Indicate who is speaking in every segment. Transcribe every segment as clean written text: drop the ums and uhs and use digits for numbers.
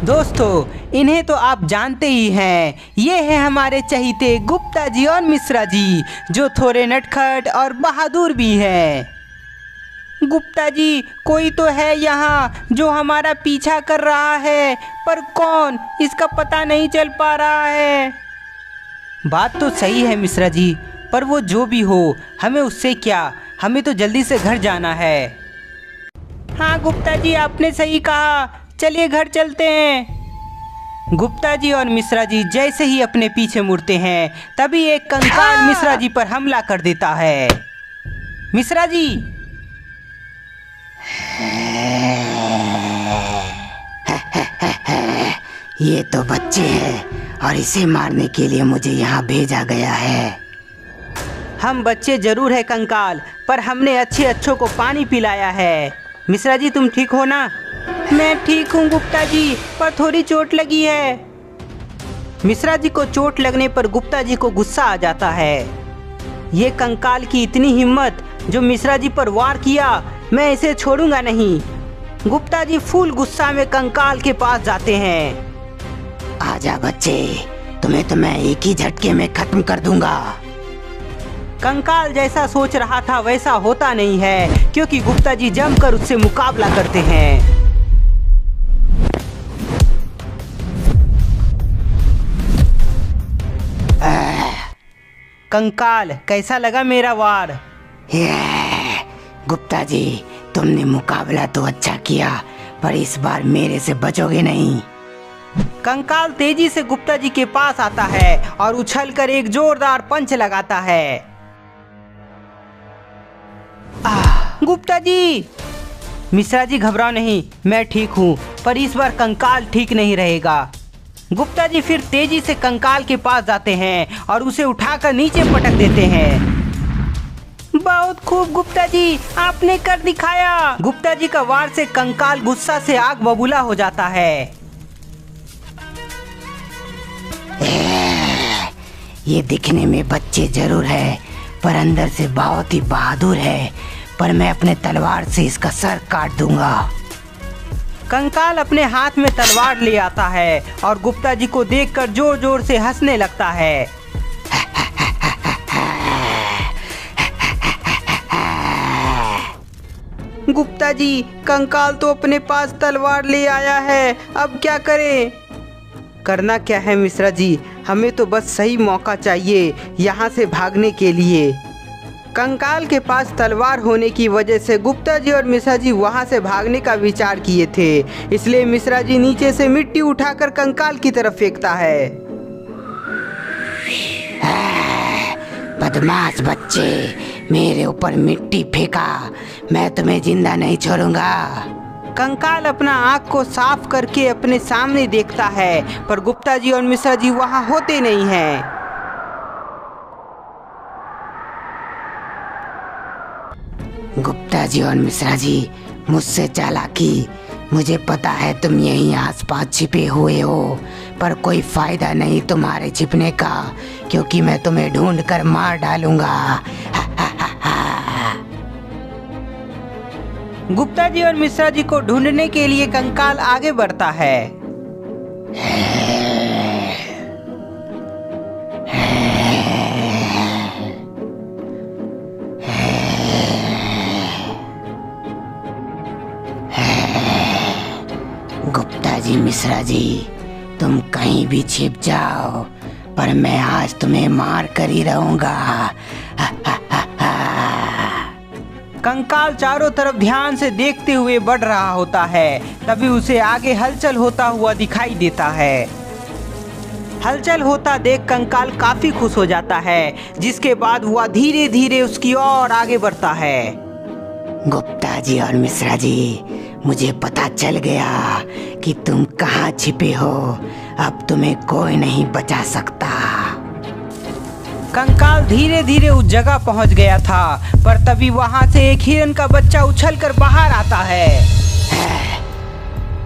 Speaker 1: दोस्तों, इन्हें तो आप जानते ही हैं। ये हैं हमारे चहीते गुप्ता जी और मिश्रा जी, जो थोड़े नटखट और बहादुर भी हैं। गुप्ता जी, कोई तो है यहाँ जो हमारा पीछा कर रहा है, पर कौन, इसका पता नहीं चल पा रहा है। बात तो सही है मिश्रा जी, पर वो जो भी हो, हमें उससे क्या, हमें तो जल्दी से घर जाना है। हाँ गुप्ता जी, आपने सही कहा, चलिए घर चलते हैं। गुप्ता जी और मिश्रा जी जैसे ही अपने पीछे मुड़ते हैं, तभी एक कंकाल मिश्रा जी पर हमला कर देता है। मिश्रा जी,
Speaker 2: ये तो बच्चे हैं और इसे मारने के लिए मुझे यहाँ भेजा गया है।
Speaker 1: हम बच्चे जरूर है कंकाल, पर हमने अच्छों को पानी पिलाया है। मिश्रा जी, तुम ठीक हो ना? मैं ठीक हूँ गुप्ता जी, पर थोड़ी चोट लगी है। मिश्रा जी को चोट लगने पर गुप्ता जी को गुस्सा आ जाता है। ये कंकाल की इतनी हिम्मत, जो मिश्रा जी पर वार किया, मैं इसे छोड़ूंगा नहीं। गुप्ता जी फुल गुस्सा में कंकाल के पास जाते हैं।
Speaker 2: आजा बच्चे, तुम्हें तो मैं एक ही झटके में खत्म कर दूंगा।
Speaker 1: कंकाल जैसा सोच रहा था वैसा होता नहीं है, क्योंकि गुप्ता जी जमकर उससे मुकाबला करते हैं। कंकाल, कैसा लगा मेरा वार?
Speaker 2: गुप्ता जी, तुमने मुकाबला तो अच्छा किया, पर इस बार मेरे से बचोगे नहीं।
Speaker 1: कंकाल तेजी से गुप्ता जी के पास आता है और उछलकर एक जोरदार पंच लगाता है। गुप्ता जी! मिश्रा जी घबराओ नहीं, मैं ठीक हूँ, पर इस बार कंकाल ठीक नहीं रहेगा। गुप्ता जी फिर तेजी से कंकाल के पास जाते हैं और उसे उठाकर नीचे पटक देते हैं। बहुत खूब गुप्ता जी, आपने कर दिखाया। गुप्ता जी का वार से कंकाल गुस्सा से आग बबूला हो जाता है।
Speaker 2: ये दिखने में बच्चे जरूर है, पर अंदर से बहुत ही बहादुर है, पर मैं अपने तलवार से इसका सर काट दूंगा।
Speaker 1: कंकाल अपने हाथ में तलवार ले आता है और गुप्ता जी को देखकर जोर जोर से हंसने लगता है। गुप्ता जी, कंकाल तो अपने पास तलवार ले आया है, अब क्या करें? करना क्या है मिश्रा जी, हमें तो बस सही मौका चाहिए यहाँ से भागने के लिए। कंकाल के पास तलवार होने की वजह से गुप्ता जी और मिश्रा जी वहाँ से भागने का विचार किए थे, इसलिए मिश्रा जी नीचे से मिट्टी उठाकर कंकाल की तरफ फेंकता है।
Speaker 2: बदमाश बच्चे, मेरे ऊपर मिट्टी फेंका, मैं तुम्हें जिंदा नहीं छोड़ूंगा।
Speaker 1: कंकाल अपना आँख को साफ करके अपने सामने देखता है, पर गुप्ता जी और मिश्रा जी वहाँ होते नहीं हैं।
Speaker 2: गुप्ता जी और मिश्रा जी, मुझसे चालाकी, मुझे पता है तुम यहीं आसपास छिपे हुए हो, पर कोई फायदा नहीं तुम्हारे छिपने का, क्योंकि मैं तुम्हें ढूंढ कर मार डालूंगा।
Speaker 1: गुप्ता जी और मिश्रा जी को ढूंढने के लिए कंकाल आगे बढ़ता है।
Speaker 2: गुप्ता जी, मिश्रा जी, तुम कहीं भी छिप जाओ, पर मैं आज तुम्हें मार कर ही रहूंगा।
Speaker 1: कंकाल चारों तरफ ध्यान से देखते हुए बढ़ रहा होता है, तभी उसे आगे हलचल होता हुआ दिखाई देता है। हलचल होता देख कंकाल काफी खुश हो जाता है, जिसके बाद वह धीरे धीरे उसकी ओर आगे बढ़ता है।
Speaker 2: गुप्ता जी और मिश्रा जी, मुझे पता चल गया कि तुम कहाँ छिपे हो, अब तुम्हें कोई नहीं बचा सकता।
Speaker 1: कंकाल धीरे धीरे उस जगह पहुंच गया था, पर तभी वहां से एक हिरन का बच्चा उछलकर बाहर आता है।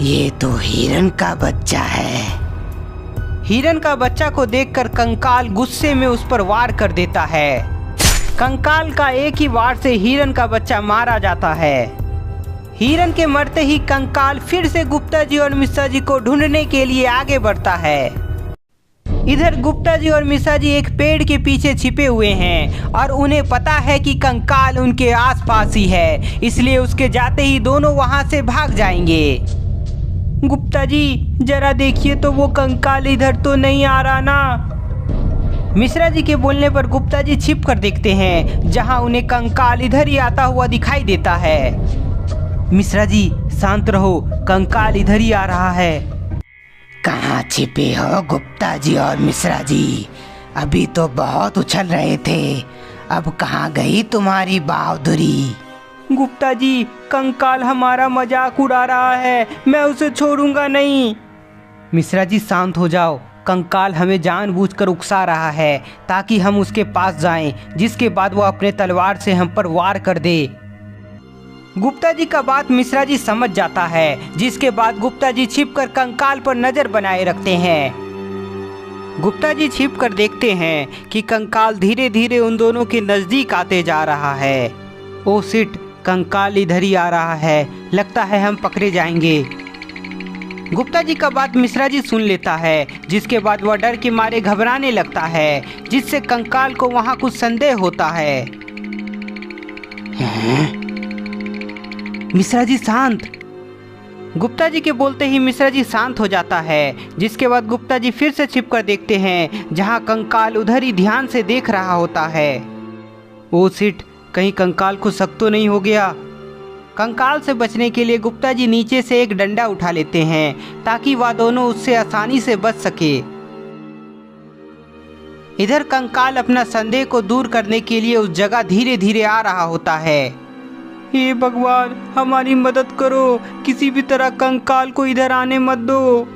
Speaker 2: ये तो हिरन का बच्चा है।
Speaker 1: हिरन का बच्चा को देखकर कंकाल गुस्से में उस पर वार कर देता है। कंकाल का एक ही वार से हिरन का बच्चा मारा जाता है। हिरन के मरते ही कंकाल फिर से गुप्ता जी और मिश्रा जी को ढूंढने के लिए आगे बढ़ता है। इधर गुप्ता जी और मिश्रा जी एक पेड़ के पीछे छिपे हुए हैं और उन्हें पता है कि कंकाल उनके आसपास ही है, इसलिए उसके जाते ही दोनों वहां से भाग जाएंगे। गुप्ता जी जरा देखिए तो वो कंकाल इधर तो नहीं आ रहा ना। मिश्रा जी के बोलने पर गुप्ता जी छिप कर देखते हैं, जहां उन्हें कंकाल इधर ही आता हुआ दिखाई देता है। मिश्रा जी शांत रहो, कंकाल इधर ही आ रहा है।
Speaker 2: कहाँ छिपे हो गुप्ता जी और मिश्रा जी? अभी तो बहुत उछल रहे थे, अब कहाँ गई तुम्हारी बहादुरी?
Speaker 1: गुप्ता जी कंकाल हमारा मजाक उड़ा रहा है, मैं उसे छोड़ूंगा नहीं। मिश्रा जी शांत हो जाओ, कंकाल हमें जानबूझकर उकसा रहा है ताकि हम उसके पास जाएं, जिसके बाद वो अपने तलवार से हम पर वार कर दे। गुप्ता जी का बात मिश्रा जी समझ जाता है, जिसके बाद गुप्ता जी छिपकर कंकाल पर नजर बनाए रखते हैं। गुप्ता जी छिपकर देखते हैं कि कंकाल धीरे धीरे उन दोनों के नजदीक आते जा रहा है। ओ शिट, कंकाल इधर ही आ रहा है, लगता है हम पकड़े जाएंगे। गुप्ता जी का बात मिश्रा जी सुन लेता है, जिसके बाद वह डर के मारे घबराने लगता है, जिससे कंकाल को वहाँ कुछ संदेह होता है। मिश्रा जी शांत। गुप्ता जी के बोलते ही मिश्रा जी शांत हो जाता है, जिसके बाद गुप्ता जी फिर से छिपकर देखते हैं, जहां कंकाल उधर ही ध्यान से देख रहा होता है। ओ शिट, कहीं कंकाल को शक तो नहीं हो गया। कंकाल से बचने के लिए गुप्ता जी नीचे से एक डंडा उठा लेते हैं ताकि वह दोनों उससे आसानी से बच सके। इधर कंकाल अपना संदेह को दूर करने के लिए उस जगह धीरे धीरे आ रहा होता है। हे भगवान हमारी मदद करो, किसी भी तरह कंकाल को इधर आने मत दो।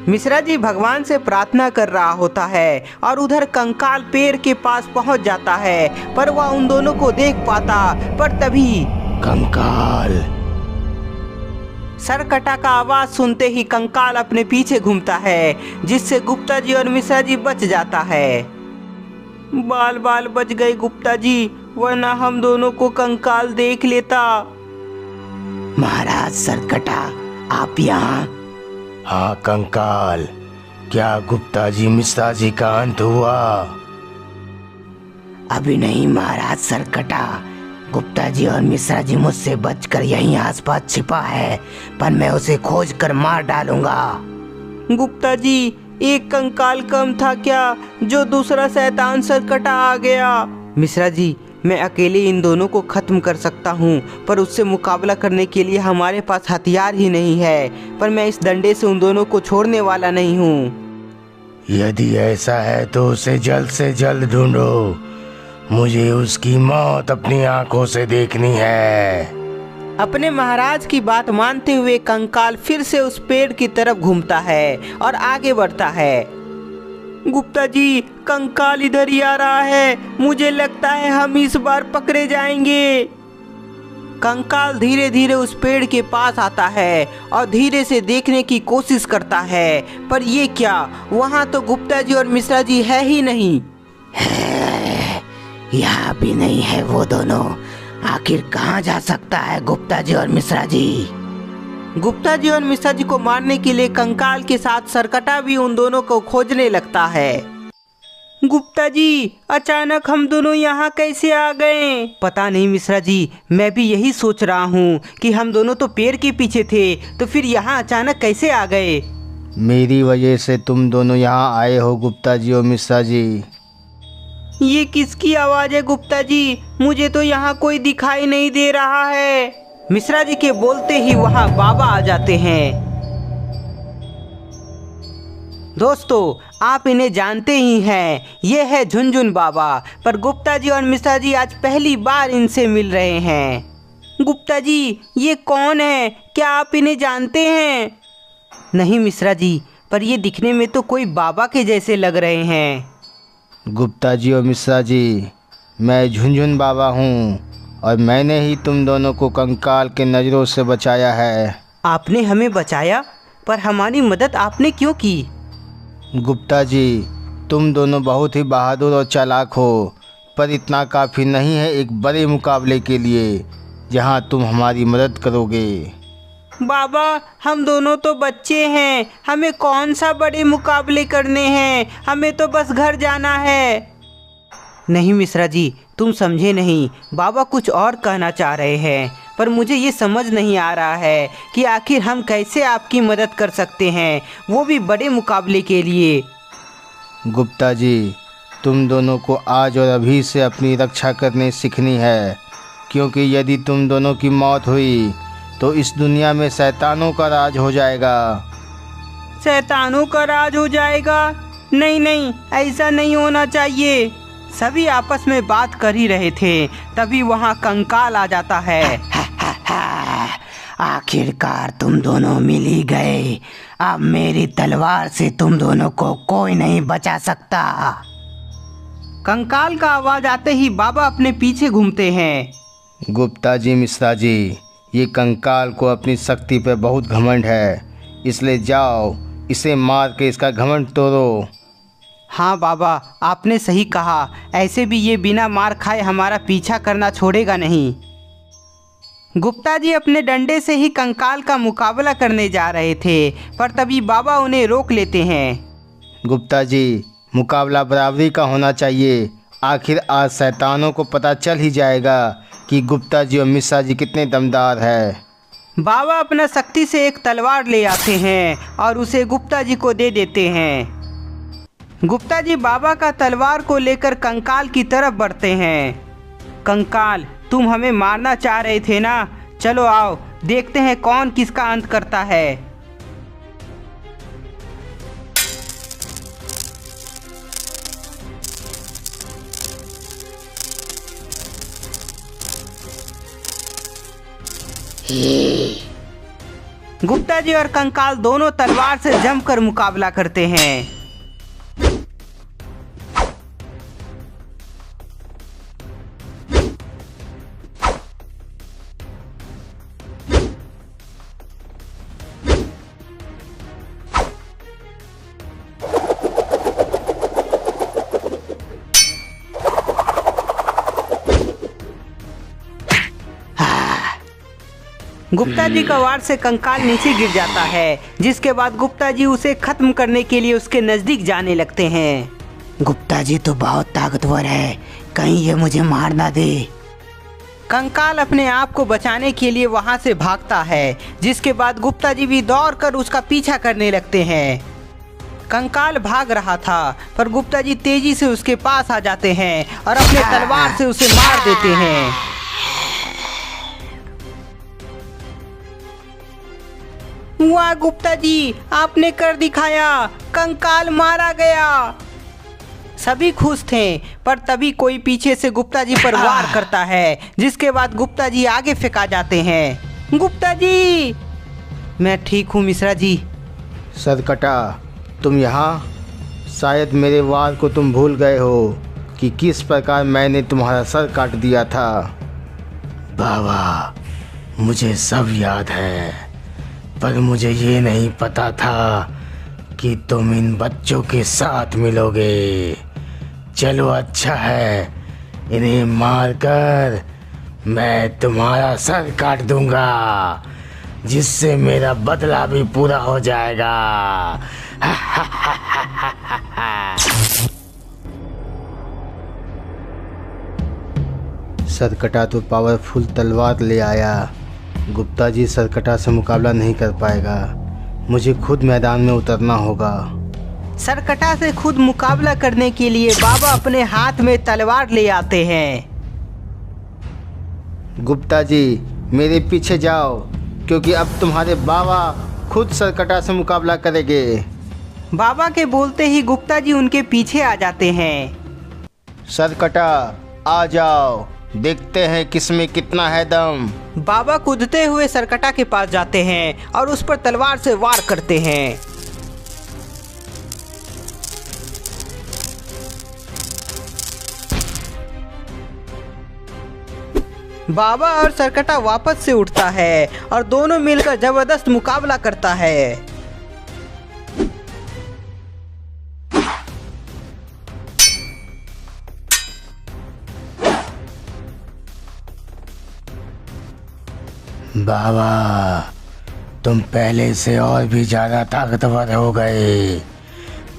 Speaker 1: मिश्रा जी भगवान से प्रार्थना कर रहा होता है और उधर कंकाल पेड़ के पास पहुंच जाता है, पर वह उन दोनों को देख पाता, पर तभी
Speaker 2: कंकाल।
Speaker 1: सरकटा का आवाज सुनते ही कंकाल अपने पीछे घूमता है, जिससे गुप्ता जी और मिश्रा जी बच जाता है। बाल बाल बच गए गुप्ता जी, वरना हम दोनों को कंकाल देख लेता।
Speaker 2: महाराज सरकटा, आप यहाँ?
Speaker 3: हाँ कंकाल, क्या गुप्ता जी मिश्रा जी का अंत हुआ?
Speaker 2: अभी नहीं महाराज सरकटा, गुप्ता जी और मिश्रा जी मुझसे बचकर यहीं आसपास छिपा है, पर मैं उसे खोज कर मार डालूंगा।
Speaker 1: गुप्ता जी एक कंकाल कम था क्या, जो दूसरा शैतान सरकटा आ गया। मिश्रा जी मैं अकेले इन दोनों को खत्म कर सकता हूँ, पर उससे मुकाबला करने के लिए हमारे पास हथियार ही नहीं है, पर मैं इस डंडे से उन दोनों को छोड़ने वाला नहीं हूँ।
Speaker 3: यदि ऐसा है तो उसे जल्द से जल्द ढूंढो, मुझे उसकी मौत अपनी आंखों से देखनी है।
Speaker 1: अपने महाराज की बात मानते हुए कंकाल फिर से उस पेड़ की तरफ घूमता है और आगे बढ़ता है। गुप्ता जी कंकाल इधर ही आ रहा है, मुझे लगता है हम इस बार पकड़े जाएंगे। कंकाल धीरे धीरे उस पेड़ के पास आता है और धीरे से देखने की कोशिश करता है, पर ये क्या, वहाँ तो गुप्ता जी और मिश्रा जी है ही नहीं।
Speaker 2: यहाँ भी नहीं है वो दोनों, आखिर कहाँ जा सकता है गुप्ता जी और मिश्रा जी?
Speaker 1: गुप्ता जी और मिश्रा जी को मारने के लिए कंकाल के साथ सरकटा भी उन दोनों को खोजने लगता है। गुप्ता जी अचानक हम दोनों यहाँ कैसे आ गए? पता नहीं मिश्रा जी, मैं भी यही सोच रहा हूँ कि हम दोनों तो पेड़ के पीछे थे, तो फिर यहाँ अचानक कैसे आ गए?
Speaker 3: मेरी वजह से तुम दोनों यहाँ आए हो गुप्ता जी और मिश्रा जी।
Speaker 1: ये किसकी आवाज़ है गुप्ता जी? मुझे तो यहाँ कोई दिखाई नहीं दे रहा है। मिश्रा जी के बोलते ही वहाँ बाबा आ जाते हैं। दोस्तों आप इन्हें जानते ही हैं, ये है झुनझुन बाबा, पर गुप्ता जी और मिश्रा जी आज पहली बार इनसे मिल रहे हैं। गुप्ता जी ये कौन है, क्या आप इन्हें जानते हैं? नहीं मिश्रा जी, पर ये दिखने में तो कोई बाबा के जैसे लग रहे हैं।
Speaker 3: गुप्ता जी और मिश्रा जी, मैं झुनझुन बाबा हूँ और मैंने ही तुम दोनों को कंकाल के नज़रों से बचाया है।
Speaker 1: आपने हमें बचाया, पर हमारी मदद आपने क्यों की?
Speaker 3: गुप्ता जी तुम दोनों बहुत ही बहादुर और चालाक हो, पर इतना काफ़ी नहीं है एक बड़े मुकाबले के लिए। जहाँ तुम हमारी मदद करोगे।
Speaker 1: बाबा, हम दोनों तो बच्चे हैं, हमें कौन सा बड़े मुकाबले करने हैं, हमें तो बस घर जाना है। नहीं मिश्रा जी, तुम समझे नहीं, बाबा कुछ और कहना चाह रहे हैं, पर मुझे ये समझ नहीं आ रहा है कि आखिर हम कैसे आपकी मदद कर सकते हैं, वो भी बड़े मुकाबले के लिए।
Speaker 3: गुप्ता जी, तुम दोनों को आज और अभी से अपनी रक्षा करनी सीखनी है, क्योंकि यदि तुम दोनों की मौत हुई तो इस दुनिया में शैतानों का राज हो जाएगा।
Speaker 1: शैतानों का राज हो जाएगा? नहीं नहीं, ऐसा नहीं होना चाहिए। सभी आपस में बात कर ही रहे थे, तभी वहाँ कंकाल आ जाता है।
Speaker 2: आखिरकार तुम दोनों मिल ही गए। अब मेरी तलवार से तुम दोनों को कोई नहीं बचा सकता।
Speaker 1: कंकाल का आवाज आते ही बाबा अपने पीछे घूमते हैं।
Speaker 3: गुप्ता जी, मिश्रा जी, ये कंकाल को अपनी शक्ति पर बहुत घमंड है, इसलिए जाओ इसे मार के इसका घमंड तोड़ो।
Speaker 1: हाँ बाबा, आपने सही कहा, ऐसे भी ये बिना मार खाए हमारा पीछा करना छोड़ेगा नहीं। गुप्ता जी अपने डंडे से ही कंकाल का मुकाबला करने जा रहे थे, पर तभी बाबा उन्हें रोक लेते हैं।
Speaker 3: गुप्ता जी, मुकाबला बराबरी का होना चाहिए। आखिर आज शैतानों को पता चल ही जाएगा कि गुप्ता जी और मिश्रा जी कितने दमदार है।
Speaker 1: बाबा अपना शक्ति से एक तलवार ले आते हैं और उसे गुप्ता जी को दे देते हैं। गुप्ता जी बाबा का तलवार को लेकर कंकाल की तरफ बढ़ते हैं। कंकाल, तुम हमें मारना चाह रहे थे ना? चलो आओ, देखते हैं कौन किसका अंत करता है। गुप्ता जी और कंकाल दोनों तलवार से जमकर मुकाबला करते हैं। गुप्ता जी का वार से कंकाल नीचे गिर जाता है, जिसके बाद गुप्ता जी उसे खत्म करने के लिए उसके नजदीक जाने लगते हैं।
Speaker 2: गुप्ता जी तो बहुत ताकतवर है, कहीं ये मुझे मार ना दे।
Speaker 1: कंकाल अपने आप को बचाने के लिए वहां से भागता है, जिसके बाद गुप्ता जी भी दौड़कर उसका पीछा करने लगते हैं। कंकाल भाग रहा था, पर गुप्ता जी तेजी से उसके पास आ जाते हैं और अपने तलवार से उसे मार देते हैं। वाह गुप्ता जी, आपने कर दिखाया, कंकाल मारा गया। सभी खुश थे, पर तभी कोई पीछे से गुप्ता जी पर वार करता है, जिसके बाद गुप्ता जी आगे फेंका जाते हैं। गुप्ता जी! मैं ठीक हूँ मिश्रा जी।
Speaker 3: सरकटा, तुम यहाँ? शायद मेरे वार को तुम भूल गए हो कि किस प्रकार मैंने तुम्हारा सर काट दिया था।
Speaker 2: बाबा, मुझे सब याद है, पर मुझे ये नहीं पता था कि तुम इन बच्चों के साथ मिलोगे। चलो अच्छा है, इन्हें मारकर मैं तुम्हारा सर काट दूंगा, जिससे मेरा बदला भी पूरा हो जाएगा।
Speaker 3: सरकटा तो पावरफुल तलवार ले आया। गुप्ता जी सरकटा से मुकाबला नहीं कर पाएगा, मुझे खुद मैदान में उतरना होगा।
Speaker 1: सरकटा से खुद मुकाबला करने के लिए बाबा अपने हाथ में तलवार ले आते हैं।
Speaker 3: गुप्ता जी, मेरे पीछे जाओ, क्योंकि अब तुम्हारे बाबा खुद सरकटा से मुकाबला करेंगे।
Speaker 1: बाबा के बोलते ही गुप्ता जी उनके पीछे आ जाते हैं।
Speaker 3: सरकटा, आ जाओ, देखते हैं किसमें कितना है दम।
Speaker 1: बाबा कूदते हुए सरकटा के पास जाते हैं और उस पर तलवार से वार करते हैं। बाबा और सरकटा वापस से उठता है और दोनों मिलकर जबरदस्त मुकाबला करता है।
Speaker 3: बाबा, तुम पहले से और भी ज़्यादा ताकतवर हो गए,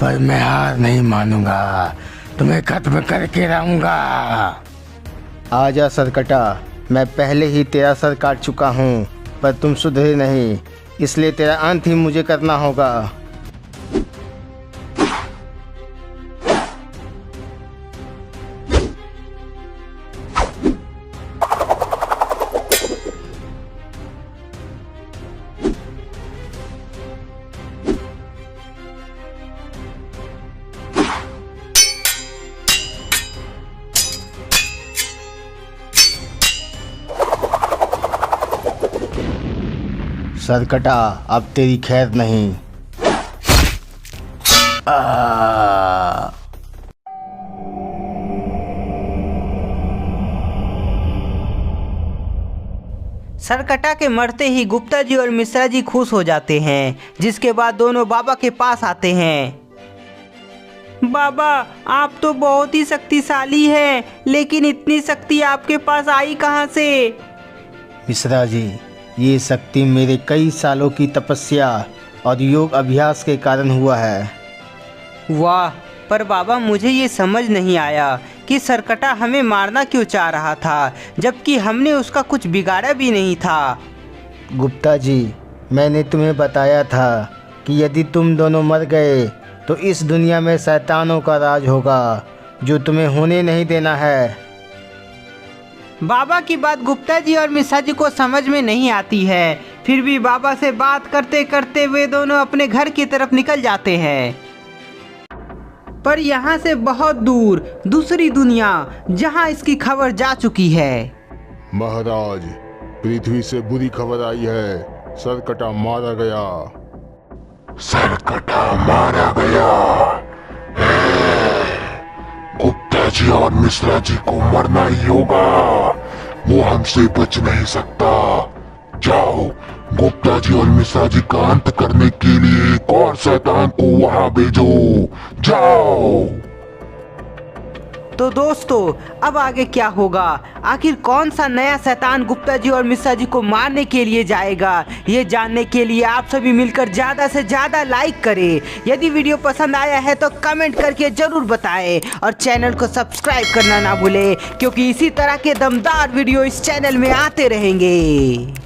Speaker 3: पर मैं हार नहीं मानूंगा, तुम्हें खत्म करके रहूंगा। आजा सरकटा, मैं पहले ही तेरा सर काट चुका हूँ, पर तुम सुधरे नहीं, इसलिए तेरा अंत ही मुझे करना होगा। सरकटा, अब तेरी खैर नहीं।
Speaker 1: सरकटा के मरते ही गुप्ता जी और मिश्रा जी खुश हो जाते हैं, जिसके बाद दोनों बाबा के पास आते हैं। बाबा, आप तो बहुत ही शक्तिशाली हैं, लेकिन इतनी शक्ति आपके पास आई कहाँ से?
Speaker 3: मिश्रा जी, ये शक्ति मेरे कई सालों की तपस्या और योग अभ्यास के कारण हुआ है।
Speaker 1: वाह, पर बाबा मुझे ये समझ नहीं आया कि सरकटा हमें मारना क्यों चाह रहा था, जबकि हमने उसका कुछ बिगाड़ा भी नहीं था।
Speaker 3: गुप्ता जी, मैंने तुम्हें बताया था कि यदि तुम दोनों मर गए तो इस दुनिया में शैतानों का राज होगा, जो तुम्हें होने नहीं देना है।
Speaker 1: बाबा की बात गुप्ता जी और मिश्रा जी को समझ में नहीं आती है, फिर भी बाबा से बात करते करते वे दोनों अपने घर की तरफ निकल जाते हैं। पर यहाँ से बहुत दूर दूसरी दुनिया, जहाँ इसकी खबर जा चुकी है।
Speaker 4: महाराज, पृथ्वी से बुरी खबर आई है, सरकटा मारा गया।
Speaker 5: सरकटा मारा गया। गुप्ता जी और मिश्रा जी को मरना ही होगा, वो हमसे बच नहीं सकता। जाओ, गुप्ता जी और मिश्रा जी का अंत करने के लिए एक और शैतान को वहां भेजो। जाओ।
Speaker 1: तो दोस्तों, अब आगे क्या होगा? आखिर कौन सा नया शैतान गुप्ता जी और मिश्रा जी को मारने के लिए जाएगा? ये जानने के लिए आप सभी मिलकर ज़्यादा से ज़्यादा लाइक करें। यदि वीडियो पसंद आया है तो कमेंट करके ज़रूर बताएं और चैनल को सब्सक्राइब करना ना भूलें, क्योंकि इसी तरह के दमदार वीडियो इस चैनल में आते रहेंगे।